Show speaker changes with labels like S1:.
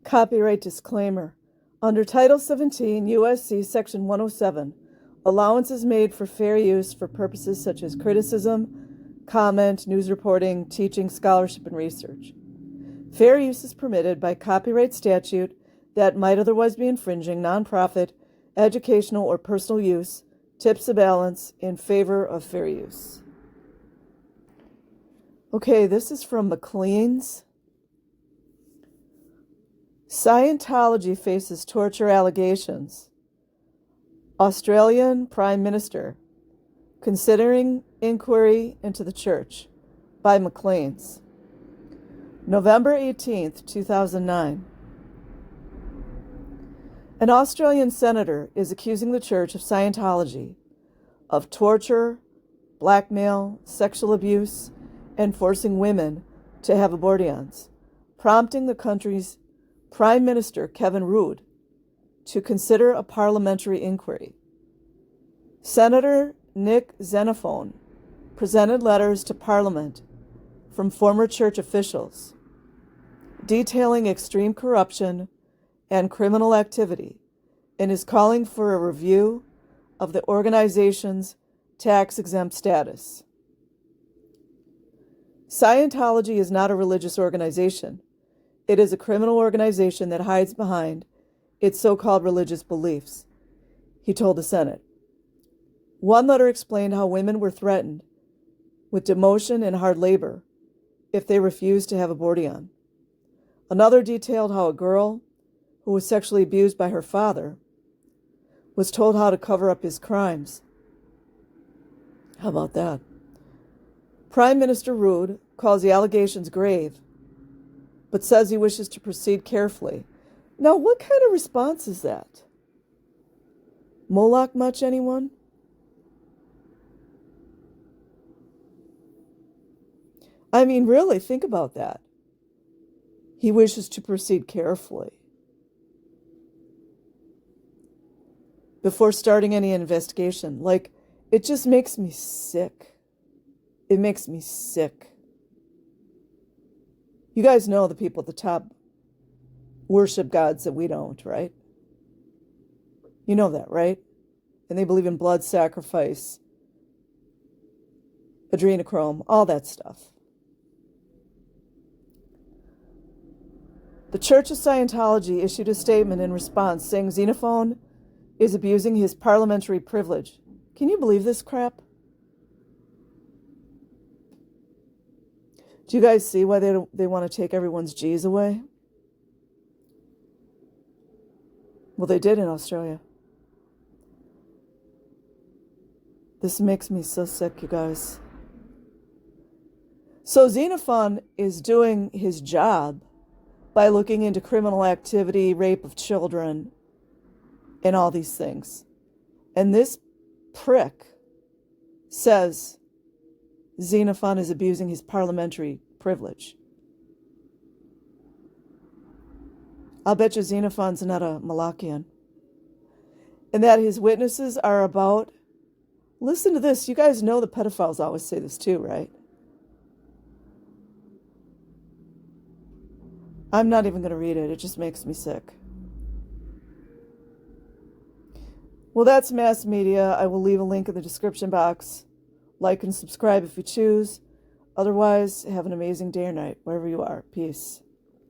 S1: Copyright disclaimer. Under Title 17 U.S.C. Section 107, allowance is made for fair use for purposes such as criticism, comment, news reporting, teaching, scholarship, and research. Fair use is permitted by copyright statute that might otherwise be infringing nonprofit, educational, or personal use, tips the balance in favor of fair use. Okay, this is from Maclean's. Scientology faces torture allegations. Australian Prime Minister considering inquiry into the church by Maclean's. November 18th, 2009. An Australian senator is accusing the Church of Scientology of torture, blackmail, sexual abuse, and forcing women to have abortions, prompting the country's Prime Minister Kevin Rudd to consider a parliamentary inquiry. Senator Nick Xenophon presented letters to Parliament from former church officials detailing extreme corruption and criminal activity and is calling for a review of the organization's tax-exempt status. Scientology is not a religious organization. It is a criminal organization that hides behind its so-called religious beliefs, he told the Senate. One letter explained how women were threatened with demotion and hard labor if they refused to have abortion. Another detailed how a girl who was sexually abused by her father was told how to cover up his crimes. How about that? Prime Minister Rudd calls the allegations grave, but says he wishes to proceed carefully. Now, what kind of response is that? Moloch much, anyone? I mean, really, think about that. He wishes to proceed carefully before starting any investigation. Like, it just makes me sick. It makes me sick. You guys know the people at the top worship gods that we don't, right? You know that, right? And they believe in blood sacrifice, adrenochrome, all that stuff. The Church of Scientology issued a statement in response saying Xenophon is abusing his parliamentary privilege. Can you believe this crap? Do you guys see why they want to take everyone's G's away? Well, they did in Australia. This makes me so sick, you guys. So Xenophon is doing his job by looking into criminal activity, rape of children, and all these things. And this prick says Xenophon is abusing his parliamentary privilege. I'll bet you Xenophon's not a Malachian. And that his witnesses are about... Listen to this. You guys know the pedophiles always say this too, right? I'm not even going to read it. It just makes me sick. Well, that's mass media. I will leave a link in the description box. Like and subscribe if you choose. Otherwise, have an amazing day or night, wherever you are. Peace.